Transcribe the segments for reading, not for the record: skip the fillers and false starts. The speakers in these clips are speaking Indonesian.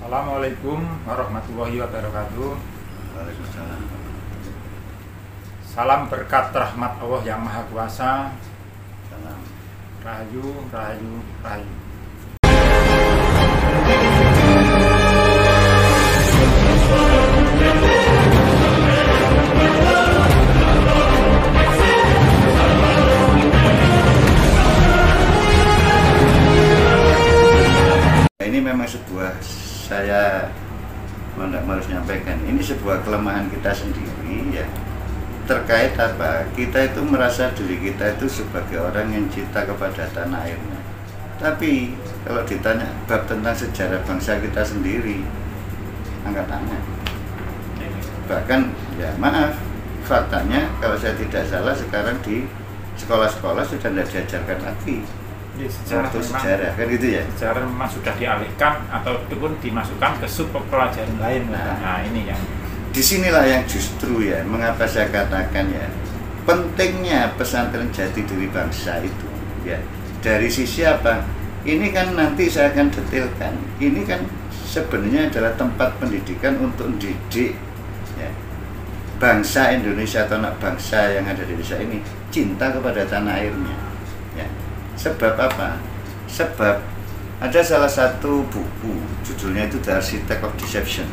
Assalamualaikum warahmatullahi wabarakatuh. Waalaikumsalam. Salam berkat rahmat Allah yang Maha Kuasa. Salam. Rahayu, rahayu, rahayu. Ini memang sebuah, saya harus menyampaikan, ini sebuah kelemahan kita sendiri ya, terkait apa, kita itu merasa diri kita itu sebagai orang yang cinta kepada tanah airnya, tapi kalau ditanya bab tentang sejarah bangsa kita sendiri, angkat tangan. Bahkan ya maaf, faktanya kalau saya tidak salah sekarang di sekolah-sekolah sudah tidak diajarkan lagi sejarah kan gitu ya. Sejarah memang sudah dialihkan ataupun dimasukkan ke sub pelajaran lain. Nah, ini yang disinilah yang justru ya, mengapa saya katakan ya, pentingnya pesantren jati diri bangsa itu ya. Dari sisi apa? Ini kan nanti saya akan detailkan. Ini kan sebenarnya adalah tempat pendidikan untuk mendidik ya, bangsa Indonesia atau anak bangsa yang ada di Indonesia ini cinta kepada tanah airnya ya. Sebab apa? Sebab ada salah satu buku, judulnya itu The Architect of Deception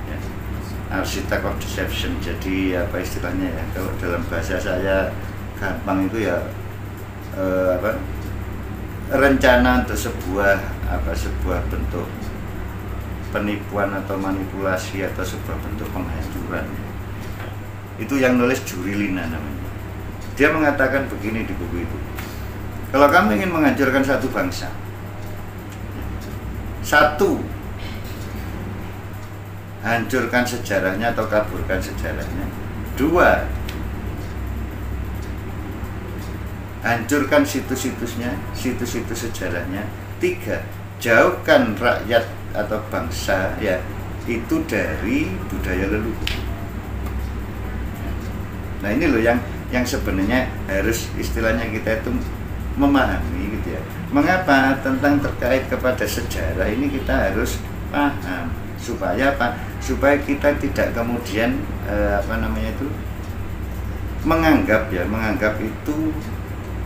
ya. Architect of Deception. Jadi apa istilahnya ya, kalau dalam bahasa saya gampang itu ya rencana untuk sebuah bentuk penipuan atau manipulasi atau sebuah bentuk penghancuran. Itu yang nulis Jurilina namanya. Dia mengatakan begini di buku itu. Kalau kamu ingin menghancurkan satu bangsa, satu, hancurkan sejarahnya atau kaburkan sejarahnya. Dua, hancurkan situs-situsnya, situs-situs sejarahnya. Tiga, jauhkan rakyat atau bangsa ya itu dari budaya leluhur. Nah ini loh yang sebenarnya harus istilahnya kita itu memahami gitu ya. Mengapa tentang terkait kepada sejarah ini kita harus paham supaya apa? Supaya kita tidak kemudian menganggap itu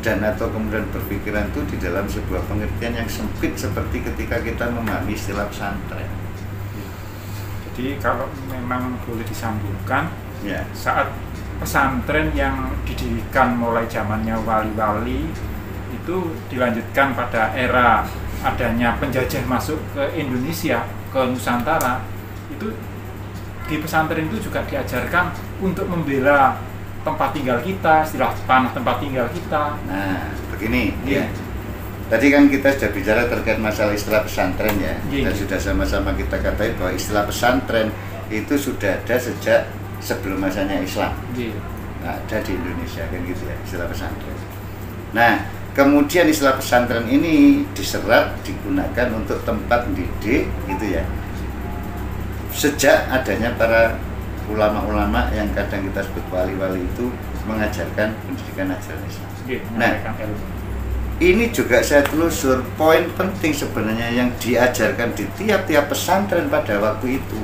dan atau kemudian berpikiran itu di dalam sebuah pengertian yang sempit seperti ketika kita memahami istilah pesantren. Jadi kalau memang boleh disambungkan Ya. Saat pesantren yang didirikan mulai zamannya wali-wali itu dilanjutkan pada era adanya penjajah masuk ke Indonesia, ke Nusantara, itu di pesantren itu juga diajarkan untuk membela tempat tinggal kita, istilah tanah tempat tinggal kita. Nah, begini ya. Tadi kan kita sudah bicara terkait masalah istilah pesantren ya, dan sudah sama-sama kita katakan bahwa istilah pesantren itu sudah ada sejak sebelum masanya Islam. Nah, ada di Indonesia kan gitu ya, istilah pesantren. Nah, kemudian istilah pesantren ini diserap, digunakan untuk tempat mendidik gitu ya. Sejak adanya para ulama-ulama yang kadang kita sebut wali-wali itu mengajarkan pendidikan ajaran Islam. Nah, ini juga saya telusur poin penting sebenarnya yang diajarkan di tiap-tiap pesantren pada waktu itu.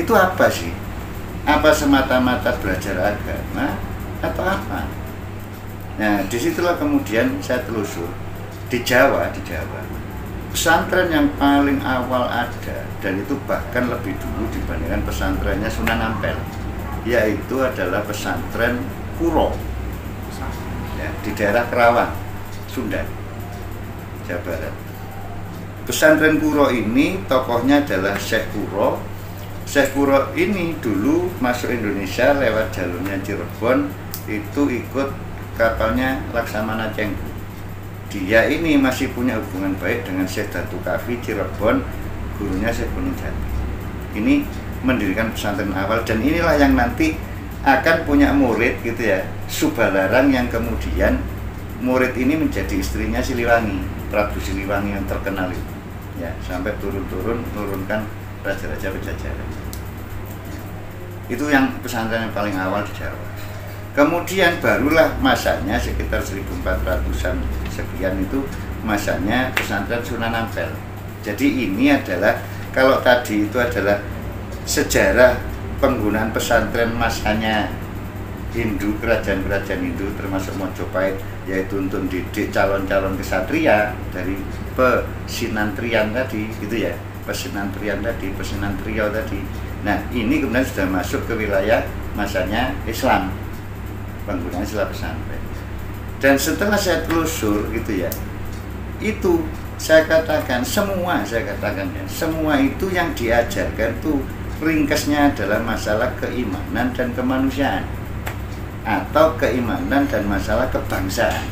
Itu apa sih? Apa semata-mata belajar agama atau apa? Nah, disitulah kemudian saya telusur di Jawa, pesantren yang paling awal ada dan itu bahkan lebih dulu dibandingkan pesantrennya Sunan Ampel, yaitu adalah pesantren Kuro ya, di daerah Kerawang, Sunda, Jawa Barat. Pesantren Kuro ini tokohnya adalah Syekh Kuro. Syekh Kuro ini dulu masuk Indonesia lewat jalurnya Cirebon, itu ikut kapalnya Laksamana Cenggu. Dia ini masih punya hubungan baik dengan Syekh Datu Kafi Cirebon, gurunya Syekh Gunung Jati. Ini mendirikan pesantren awal dan inilah yang nanti akan punya murid gitu ya, Subalarang, yang kemudian murid ini menjadi istrinya Siliwangi, Prabu Siliwangi yang terkenal itu. Ya, sampai turunkan raja-raja Pajajaran. Itu yang pesantren yang paling awal di Jawa. Kemudian barulah masanya sekitar 1400-an sekian itu masanya pesantren Sunan Ampel. Jadi ini adalah, kalau tadi itu adalah sejarah penggunaan pesantren masanya Hindu, kerajaan-kerajaan Hindu termasuk Mojopahit, yaitu untuk didik calon-calon kesatria dari pesinantrian tadi, gitu ya, pesinantrian tadi, pesinantrio tadi. Nah, ini kemudian sudah masuk ke wilayah masanya Islam, penggunaan istilah pesantren. Dan setelah saya telusur, gitu ya, itu saya katakan semua itu yang diajarkan tuh ringkasnya adalah masalah keimanan dan kemanusiaan, atau keimanan dan masalah kebangsaan.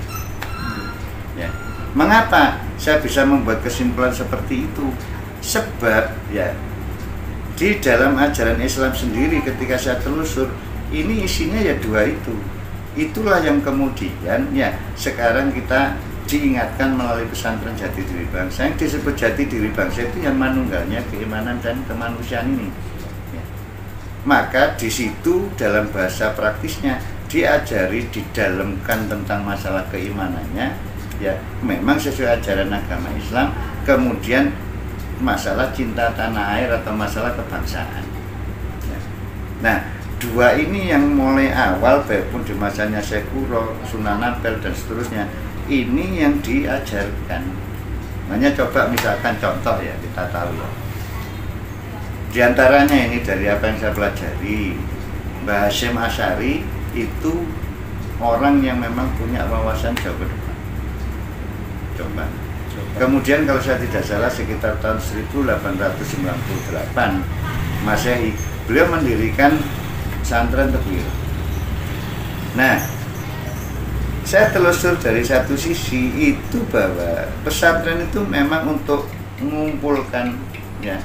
Ya. Mengapa saya bisa membuat kesimpulan seperti itu? Sebab ya di dalam ajaran Islam sendiri ketika saya telusur, ini isinya ya dua itu. Itulah yang kemudian ya sekarang kita diingatkan melalui pesantren Jati Diri Bangsa. Yang disebut Jati Diri Bangsa itu yang manunggalnya keimanan dan kemanusiaan ini. Ya. Maka di situ dalam bahasa praktisnya diajari, didalamkan tentang masalah keimanannya, ya memang sesuai ajaran agama Islam. Kemudian masalah cinta tanah air atau masalah kebangsaan. Ya. Nah, dua ini yang mulai awal, baik pun di masanya Syekh Kuro, Sunan Ampel dan seterusnya, ini yang diajarkan. Makanya coba misalkan contoh ya, kita tahu ya. Di antaranya ini dari apa yang saya pelajari, Mbah Hasyim Asy'ari itu orang yang memang punya wawasan jauh ke depan. Coba. Kemudian kalau saya tidak salah sekitar tahun 1898 Masehi, beliau mendirikan pesantren Teguh. Nah, saya telusur dari satu sisi itu bahwa pesantren itu memang untuk mengumpulkan ya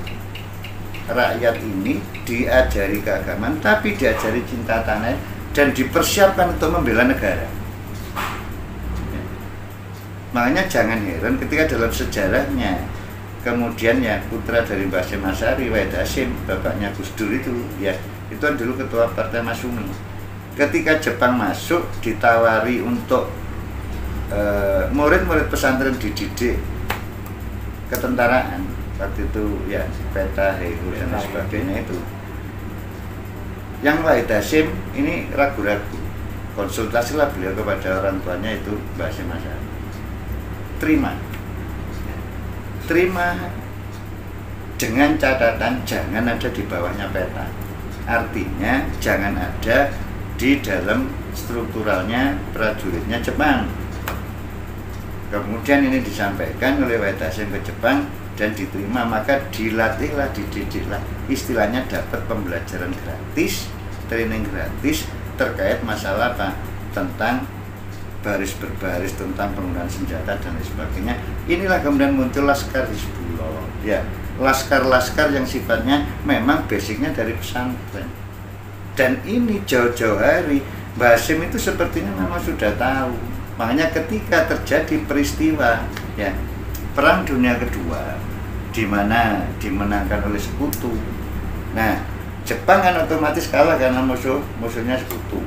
rakyat ini, diajari keagamaan, tapi diajari cinta tanah dan dipersiapkan untuk membela negara. Ya. Makanya jangan heran ketika dalam sejarahnya kemudian ya putra dari Mbah Hasyim Asy'ari, Wahid Hasyim, bapaknya Gus Dur itu ya, itu dulu ketua Partai Masyumi. Ketika Jepang masuk, ditawari untuk murid-murid pesantren dididik ketentaraan. Waktu itu ya Peta, Heru dan sebagainya itu. Yang Wahid Hasyim ini ragu-ragu. Konsultasilah beliau kepada orang tuanya itu Mbah Hasyim Asy'ari. Terima dengan catatan jangan ada di bawahnya peta. Artinya jangan ada di dalam strukturalnya prajuritnya Jepang. Kemudian ini disampaikan oleh Wahid Hasyim ke Jepang dan diterima, maka dilatihlah, dididiklah, istilahnya dapat pembelajaran gratis, training gratis terkait masalah apa? Tentang baris berbaris, tentang penggunaan senjata dan lain sebagainya. Inilah kemudian muncul Laskar Hizbullah, ya, laskar-laskar yang sifatnya memang basicnya dari pesantren. Dan ini jauh-jauh hari Mbah Hasyim itu sepertinya memang sudah tahu. Makanya ketika terjadi peristiwa ya Perang Dunia Kedua, di mana dimenangkan oleh sekutu. Nah, Jepang kan otomatis kalah karena musuhnya sekutu.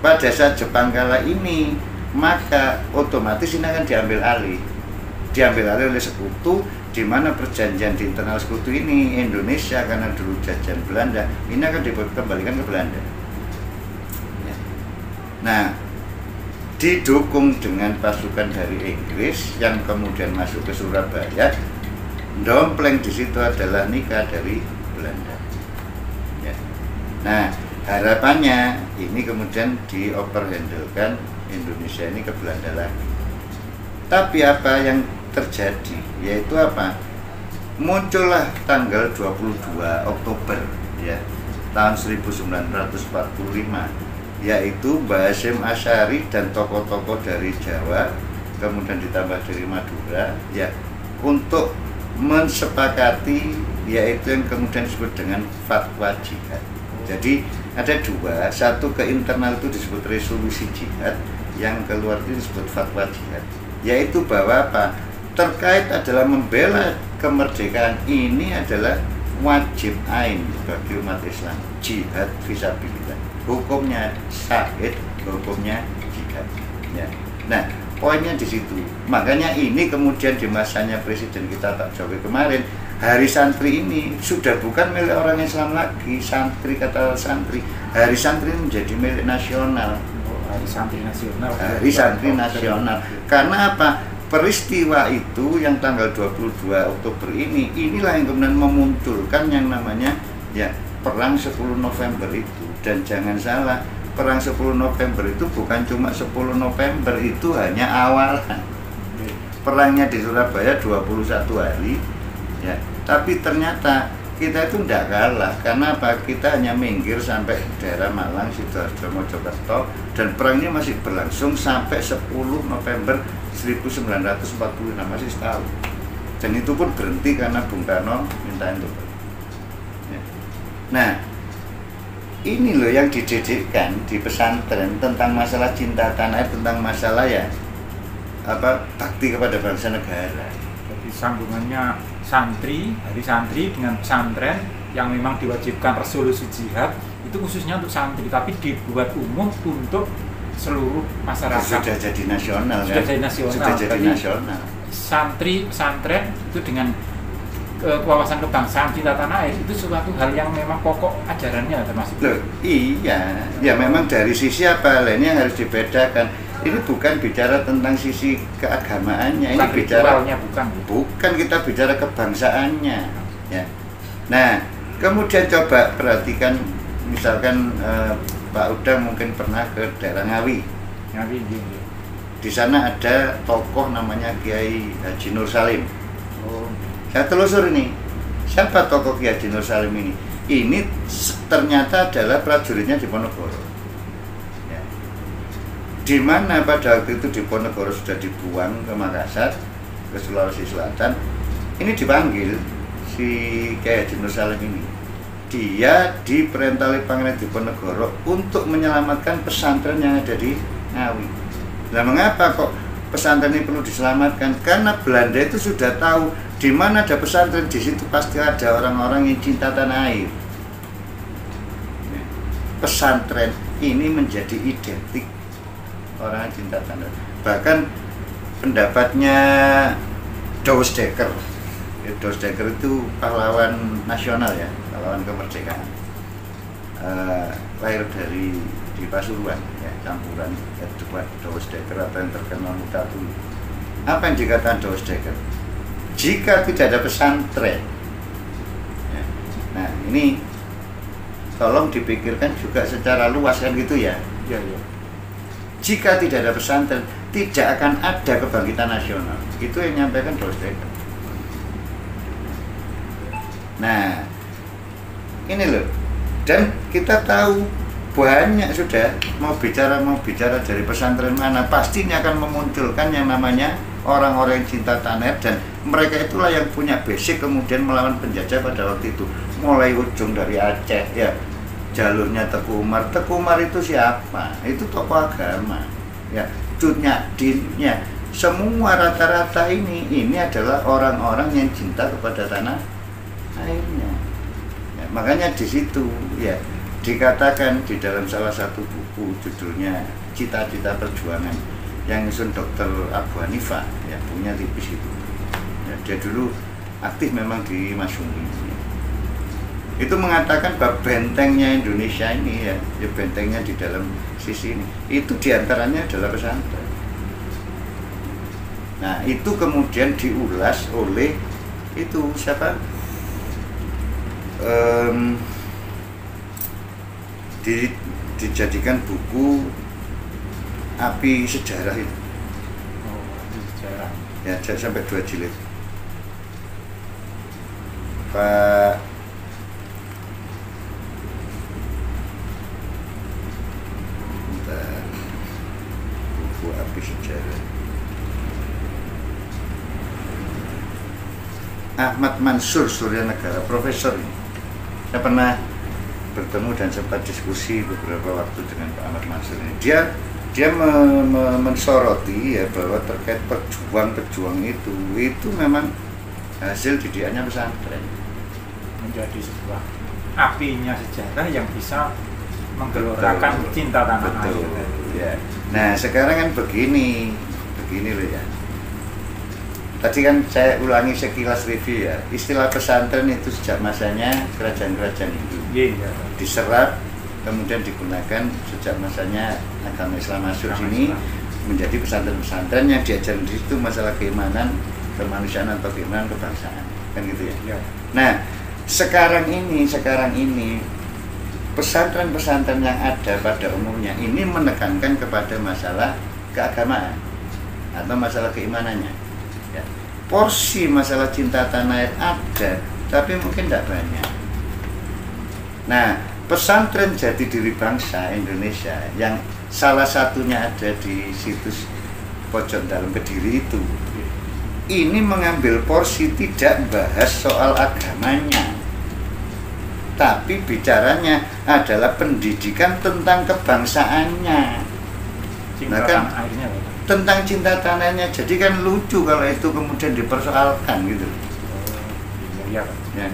Pada saat Jepang kalah ini, maka otomatis ini akan diambil alih oleh sekutu, di mana perjanjian di internal sekutu ini Indonesia karena dulu jajahan Belanda, ini akan dikembalikan ke Belanda. Nah, didukung dengan pasukan dari Inggris yang kemudian masuk ke Surabaya, dompleng di situ adalah nikah dari Belanda. Ya. Nah, harapannya ini kemudian dioverhandlekan Indonesia ini ke Belanda lagi. Tapi apa yang terjadi? Yaitu apa? Muncullah tanggal 22 Oktober ya, tahun 1945, yaitu Mbah Hasyim Asy'ari dan tokoh-tokoh dari Jawa, kemudian ditambah dari Madura ya, untuk mensepakati yaitu yang kemudian disebut dengan fatwa jihad. Jadi ada dua, satu ke internal itu disebut resolusi jihad, yang keluar itu disebut fatwa jihad, yaitu bahwa apa? Terkait adalah membela kemerdekaan ini adalah wajib ain bagi umat Islam, jihad fisabilillah. Hukumnya syahid, hukumnya jihad. Ya. Nah, Poinnya di situ. Makanya ini kemudian di masanya Presiden kita Pak Jokowi kemarin, Hari Santri ini sudah bukan milik orang Islam lagi. Santri, kata santri, Hari Santri menjadi milik nasional. Hari Santri Nasional. Hari Santri Nasional. Karena apa? Peristiwa itu yang tanggal 22 Oktober ini, inilah yang kemudian memunculkan yang namanya ya Perang 10 November itu. Dan jangan salah, Perang 10 November itu bukan cuma 10 November, itu hanya awalan. Perangnya di Surabaya 21 hari ya. Tapi ternyata kita itu tidak kalah. Karena apa? Kita hanya minggir sampai daerah Malang, Sidoarjo, Mojokerto, dan perangnya masih berlangsung sampai 10 November 1945, masih setahun. Dan itu pun berhenti karena Bung Karno minta untuk ya. Nah, ini loh yang dididikkan di pesantren tentang masalah cinta tanah air, tentang masalah ya bakti kepada bangsa negara. Jadi sambungannya santri, Hari Santri dengan pesantren yang memang diwajibkan resolusi jihad itu khususnya untuk santri, tapi dibuat umum untuk seluruh masyarakat. Sudah jadi nasional. Sudah jadi nasional. Sudah jadi nasional. Santri, pesantren itu dengan kewawasan kebangsaan, cinta tanah air itu suatu hal yang memang pokok ajarannya termasuk. Loh, iya, ya memang dari sisi apa lainnya yang harus dibedakan. Ini bukan bicara tentang sisi keagamaannya, ini bicara bukan kita bicara kebangsaannya, ya. Nah, kemudian coba perhatikan, misalkan Pak Udang mungkin pernah ke daerah Ngawi. Ngawi, di sana ada tokoh namanya Kiai Haji Nur Salim. Oh. Saya telusur ini, siapa tokoh Kiai Haji Nur Salim ini? Ini ternyata adalah prajuritnya di Ponorogo. Ya. Di mana pada waktu itu di Ponorogo sudah dibuang ke Makassar, ke Sulawesi Selatan. Ini dipanggil si Kiai Haji Nur Salim ini. Dia diperintah oleh Pangeran Diponegoro untuk menyelamatkan pesantren yang ada di Ngawi. Nah, mengapa kok pesantren ini perlu diselamatkan? Karena Belanda itu sudah tahu di mana ada pesantren, di situ pasti ada orang-orang yang cinta tanah air. Pesantren ini menjadi identik orang yang cinta tanah air. Bahkan pendapatnya Douwe Dekker. Douwe Dekker itu pahlawan nasional ya, pahlawan kemerdekaan. Lahir di Pasuruan ya, campuran Edward Douwe Dekker atau yang terkenal Mutatuli. Apa yang dikatakan Douwe Dekker? Jika tidak ada pesantren ya, nah ini tolong dipikirkan juga secara luas kan gitu ya. Ya, ya. Jika tidak ada pesantren, tidak akan ada kebangkitan nasional. Itu yang nyampaikan Douwe Dekker. Nah, ini loh. Dan kita tahu banyak sudah mau bicara dari pesantren mana, pastinya akan memunculkan yang namanya orang-orang yang cinta tanah air, dan mereka itulah yang punya basic kemudian melawan penjajah pada waktu itu. Mulai ujung dari Aceh ya, jalurnya Teku Umar. Teku Umar itu siapa? Itu tokoh agama ya, Cut Nyak-Din ya. Semua rata-rata ini adalah orang-orang yang cinta kepada tanah airnya ya, makanya di situ ya dikatakan di dalam salah satu buku judulnya Cita-Cita Perjuangan yang nyusun Dr. Abu Hanifah ya, punya tipis itu ya, dia dulu aktif memang di Masyumi ya. Itu mengatakan bahwa bentengnya Indonesia ini ya, bentengnya di dalam sisi ini itu diantaranya adalah pesantren. Nah itu kemudian diulas oleh itu siapa, dijadikan buku Api Sejarah itu. Oh, Api Sejarah. Ya, sampai 2 jilid. Pak buku Api Sejarah. Ahmad Mansur Suryanegara, profesor ini. Saya pernah bertemu dan sempat diskusi beberapa waktu dengan Pak Ahmad Mansur ini. Dia mensoroti ya bahwa terkait pejuang itu memang hasil didikannya pesantren. Menjadi sebuah apinya sejarah yang bisa menggelorakan cinta tanah air. Ya. Nah sekarang kan begini begini loh ya. Tadi kan saya ulangi sekilas review ya, istilah pesantren itu sejak masanya kerajaan-kerajaan Hindu diserap, kemudian digunakan sejak masanya agama Islam masuk sini menjadi pesantren-pesantren yang diajarin di situ masalah keimanan, kemanusiaan atau keimanan kebangsaan, kan gitu ya. Nah, sekarang ini pesantren-pesantren yang ada pada umumnya ini menekankan kepada masalah keagamaan atau masalah keimanannya. Ya. Porsi masalah cinta tanah air ada, tapi mungkin tidak banyak. Nah, pesantren Jati Diri Bangsa Indonesia yang salah satunya ada di situs pojok dalam Kediri itu, ini mengambil porsi tidak bahas soal agamanya, tapi bicaranya adalah pendidikan tentang kebangsaannya. Nah, kan, airnya, tentang cinta tanahnya. Jadi kan lucu kalau itu kemudian dipersoalkan gitu. Ya.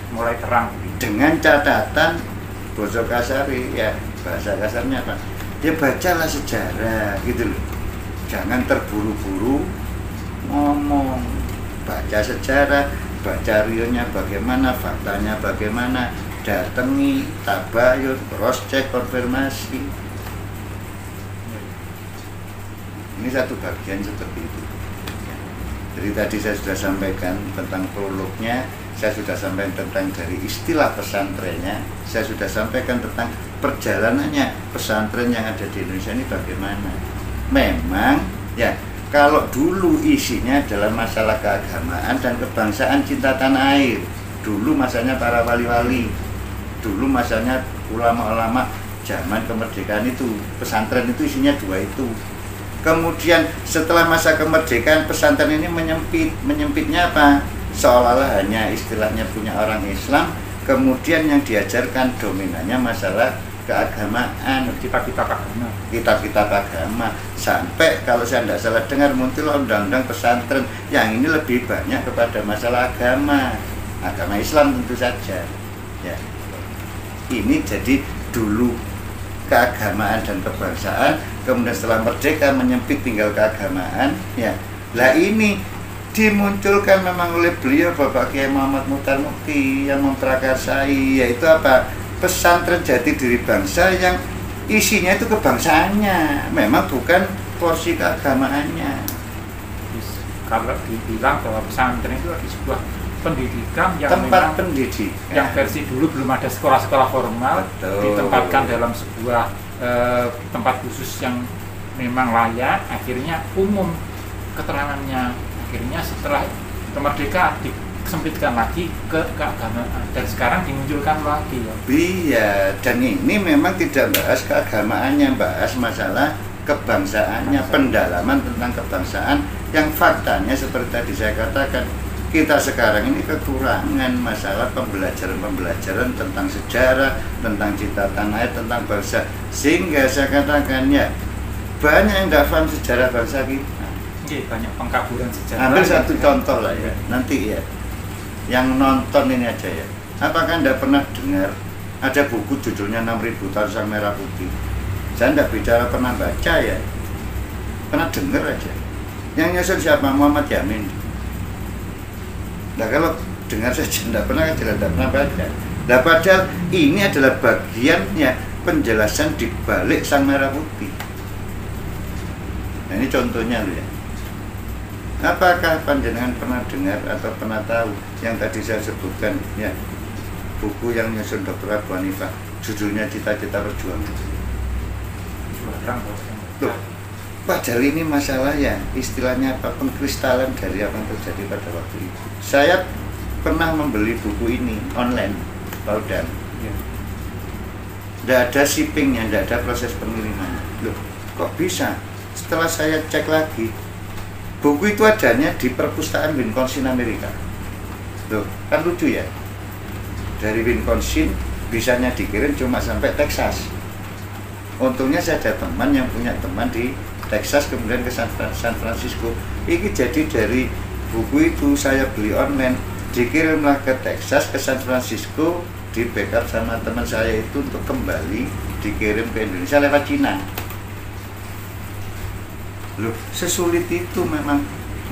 Mulai terang dengan catatan basa kasari ya, bahasa kasarnya apa? Ya bacalah sejarah gitu loh. Jangan terburu-buru ngomong. Baca sejarah, baca rionya bagaimana, faktanya bagaimana, datangi, tabayun, cross check, konfirmasi. Ini satu bagian seperti itu. Jadi tadi saya sudah sampaikan tentang prolognya, saya sudah sampaikan tentang dari istilah pesantrennya, saya sudah sampaikan tentang perjalanannya pesantren yang ada di Indonesia ini bagaimana. Memang ya, kalau dulu isinya adalah masalah keagamaan dan kebangsaan, cinta tanah air. Dulu masanya para wali-wali, dulu masanya ulama-ulama zaman kemerdekaan itu, pesantren itu isinya dua itu. Kemudian setelah masa kemerdekaan pesantren ini menyempitnya apa? Seolah-olah hanya istilahnya punya orang Islam, kemudian yang diajarkan dominannya masalah keagamaan, kitab-kitab agama, sampai kalau saya tidak salah dengar muncul undang-undang pesantren yang ini lebih banyak kepada masalah agama Islam tentu saja ya. Ini jadi dulu keagamaan dan kebangsaan, kemudian setelah merdeka menyempit tinggal keagamaan ya. Lah ini dimunculkan memang oleh beliau Bapak Kiai Muhammad Muchtar Mukti yang memprakarsai, yaitu apa? Pesantren Jati Diri Bangsa yang isinya itu kebangsaannya, memang bukan porsi keagamaannya. Kalau dibilang bahwa pesantren itu adalah sebuah pendidikan yang tempat pendidikan yang versi dulu belum ada sekolah-sekolah formal. Betul. Ditempatkan dalam sebuah tempat khusus yang memang layak, akhirnya umum keterangannya, akhirnya setelah kemerdekaan disempitkan lagi ke keagamaan dan sekarang dimunculkan lagi ya. Iya, dan ini memang tidak bahas keagamaannya, bahas masalah kebangsaannya, pendalaman tentang kebangsaan yang faktanya seperti tadi saya katakan, kita sekarang ini kekurangan masalah pembelajaran tentang sejarah, tentang cinta tanah air, tentang bangsa, sehingga saya katakan ya banyak yang tidak paham sejarah bangsa kita. Banyak pengkaburan sejarah. Ambil satu contoh lah ya, nanti ya, yang nonton ini aja ya, apakah Anda pernah dengar ada buku judulnya 6.000 Tahun Sang Merah Putih? Saya tidak bicara pernah baca ya, pernah dengar aja. Yang nyusun siapa? Muhammad Yamin. Nah kalau dengar saja tidak pernah baca. Nah padahal ini adalah bagiannya penjelasan di balik Sang Merah Putih. Nah ini contohnya loh ya. Apakah panjenengan pernah dengar atau pernah tahu yang tadi saya sebutkan ya, buku yang nyusun Dr. Abu Hanifah, judulnya Cita-Cita Perjuangan. Loh, padahal ini masalah ya, istilahnya apa, pengkristalan dari apa yang terjadi pada waktu itu. Saya pernah membeli buku ini online, Laudan. Tidak ada shippingnya, tidak ada proses pengirimannya. Loh, kok bisa? Setelah saya cek lagi, buku itu adanya di perpustakaan Wisconsin Amerika. Loh, kan lucu ya. Dari Wisconsin bisanya dikirim cuma sampai Texas. Untungnya saya ada teman yang punya teman di Texas, kemudian ke San Francisco. Ini jadi dari buku itu saya beli online, dikirimlah ke Texas, ke San Francisco, di backup sama teman saya itu untuk kembali dikirim ke Indonesia lewat Cina. Loh, sesulit itu memang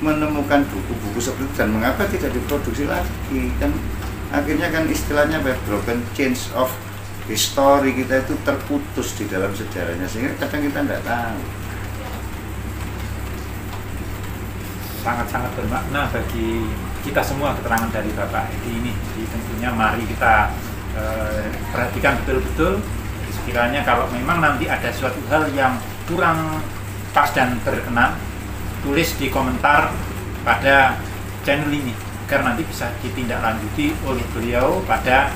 menemukan buku-buku seperti itu, dan mengapa tidak diproduksi lagi? Kan akhirnya kan istilahnya broken change of history, kita itu terputus di dalam sejarahnya, sehingga kadang kita tidak tahu. Sangat-sangat bermakna bagi kita semua keterangan dari Bapak Edi ini. Jadi tentunya mari kita perhatikan betul-betul. Sekiranya kalau memang nanti ada suatu hal yang kurang pas dan berkenan, tulis di komentar pada channel ini agar nanti bisa ditindaklanjuti oleh beliau pada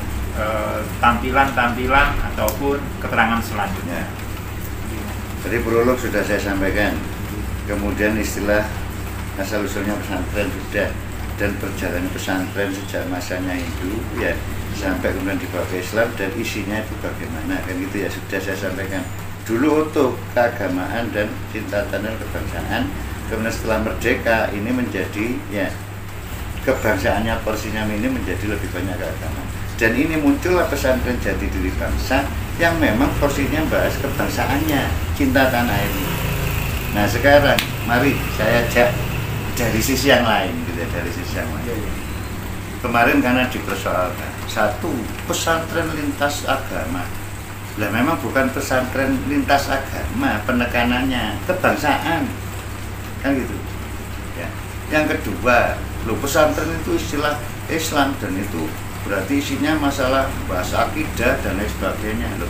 tampilan-tampilan ataupun keterangan selanjutnya. Jadi prolog sudah saya sampaikan, kemudian istilah asal usulnya pesantren sudah, dan perjalanan pesantren sejak masanya Hindu ya sampai kemudian dibawa ke Islam dan isinya itu bagaimana, kan gitu ya, sudah saya sampaikan. Dulu utuh keagamaan dan cinta tanah kebangsaan, kemudian setelah merdeka ini menjadi ya kebangsaannya porsinya ini menjadi lebih banyak keagamaan, dan ini muncullah pesantren Jati Diri Bangsa yang memang porsinya bahas kebangsaannya, cinta tanah ini. Nah sekarang mari saya ajak dari sisi yang lain gitu ya, dari sisi yang lain. Kemarin karena dipersoalkan satu pesantren lintas agama, lah memang bukan pesantren lintas agama, penekanannya kebangsaan kan gitu ya. Yang kedua, lo pesantren itu istilah Islam dan itu berarti isinya masalah bahasa akidah dan lain sebagainya. Loh,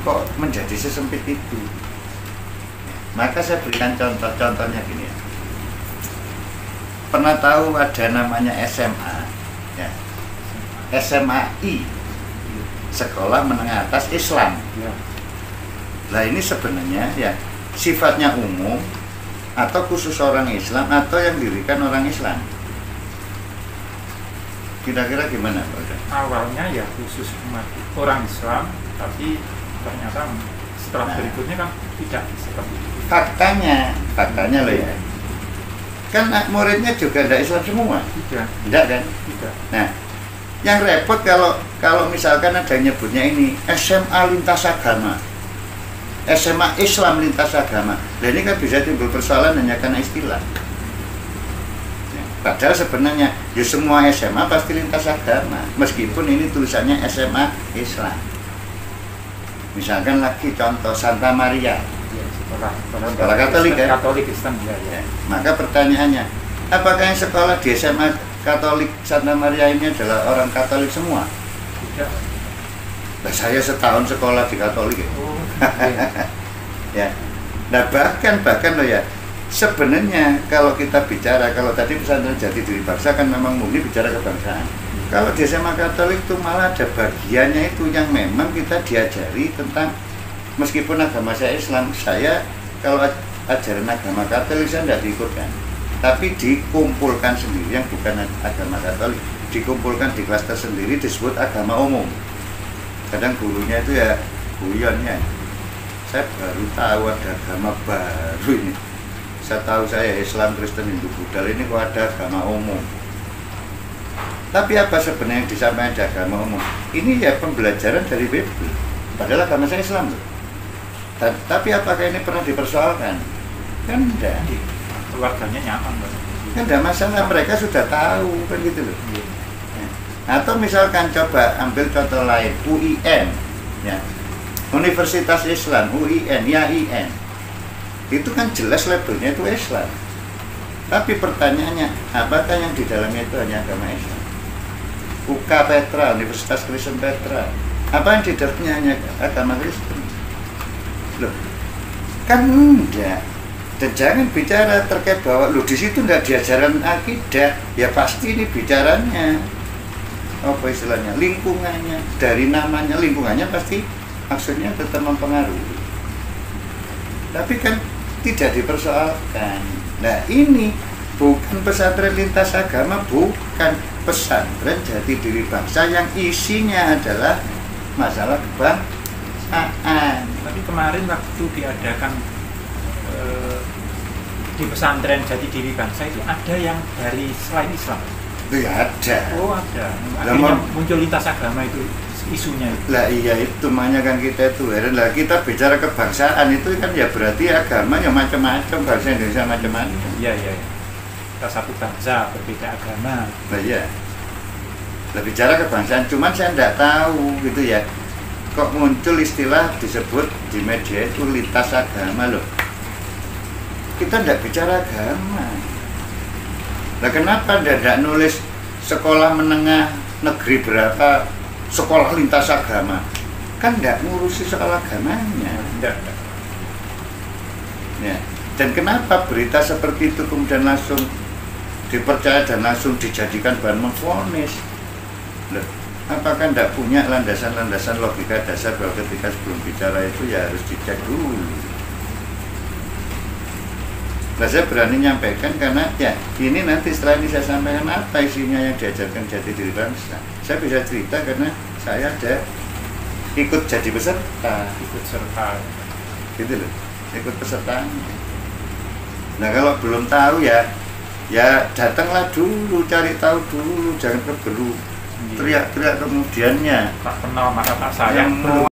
kok menjadi sesempit itu? Maka saya berikan contohnya gini ya. Pernah tahu ada namanya SMA ya, SMAI, Sekolah Menengah Atas Islam ya. Nah ini sebenarnya ya sifatnya umum atau khusus orang Islam atau yang didirikan orang Islam, kira-kira gimana Pak? Awalnya ya khusus umat orang Islam, tapi ternyata setelah berikutnya kan tidak seperti itu. Faktanya loh ya, kan muridnya juga tidak Islam semua, tidak kan? Tidak. Nah, yang repot kalau misalkan ada yang nyebutnya ini SMA lintas agama, SMA Islam lintas agama, nah ini kan bisa timbul persoalan hanya karena istilah. Padahal sebenarnya ya semua SMA pasti lintas agama, meskipun ini tulisannya SMA Islam. Misalkan lagi contoh Santa Maria, sekolah Katolik ya? Katolik Kristen ya. Maka pertanyaannya, apakah yang sekolah di SMA Katolik Santa Maria ini adalah orang Katolik semua? Tidak. Nah, saya setahun sekolah di Katolik ya. Ya. Nah bahkan loh ya, sebenarnya kalau kita bicara, kalau tadi pesantren Jati Diri Bangsa kan memang murni bicara kebangsaan. Kalau di SMA Katolik itu malah ada bagiannya itu yang memang kita diajari tentang, meskipun agama saya Islam, saya kalau ajaran agama Katolik saya tidak diikutkan, tapi dikumpulkan sendiri yang bukan agama Katolik, dikumpulkan di kelas tersendiri disebut agama umum. Kadang gurunya itu ya guyonnya, saya baru tahu ada agama baru ini. Saya tahu saya Islam, Kristen, Hindu, Buddha, ini kok ada agama umum. Tapi apa sebenarnya yang disampaikan ada agama umum? Ini ya pembelajaran dari Bible. Padahal agama saya Islam loh. Tapi apakah ini pernah dipersoalkan? Kan enggak. Keluarganya nyaman loh. Kan enggak masalah, mereka sudah tahu kan gitu loh. Atau misalkan coba ambil contoh lain, UIN ya. Universitas Islam, UIN, YIN. Itu kan jelas labelnya itu Islam. Tapi pertanyaannya, apakah yang di dalamnya itu hanya agama Islam? UK Petra, Universitas Kristen Petra, apa yang di dalamnya hanya agama Kristen? Loh, kan enggak. Dan jangan bicara terkait bahwa loh di situ enggak diajaran akidah, ya pasti ini bicaranya apa istilahnya, lingkungannya, dari namanya lingkungannya pasti maksudnya tetap mempengaruhi. Tapi kan tidak dipersoalkan. Nah ini bukan pesantren lintas agama, bukan pesantren Jati Diri Bangsa yang isinya adalah masalah kebangsaan. Tapi kemarin waktu diadakan di pesantren Jati Diri Bangsa itu ada yang dari selain Islam. Ya ada. Oh ada. Akhirnya muncul lintas agama itu isunya itu. Lah iya itu makanya kan kita itu heran lah, kita bicara kebangsaan itu kan ya berarti agama ya macam-macam, bangsa Indonesia macam-macam. Iya iya. Kita satu bangsa berbeda agama. Nah iya. Lah bicara kebangsaan, cuman saya tidak tahu gitu ya. Kok muncul istilah disebut di media itu lintas agama loh. Kita tidak bicara agama. Nah kenapa tidak nulis sekolah menengah negeri berapa sekolah lintas agama? Kan tidak ngurusi soal agamanya. Tidak. Ya. Dan kenapa berita seperti itu kemudian langsung dipercaya dan langsung dijadikan bahan memvonis? Loh, apakah tidak punya landasan-landasan logika dasar bahwa ketika sebelum bicara itu ya harus dicek dulu? Nah, saya berani nyampaikan karena ya ini nanti setelah ini saya sampaikan apa isinya yang diajarkan jati diri bangsa. Saya bisa cerita karena saya ada ikut jadi peserta. Ikut serta. Gitu loh, ikut peserta. Nah kalau belum tahu ya datanglah dulu, cari tahu dulu, jangan keburu teriak-teriak kemudiannya. Tak kenal maka tak sayang.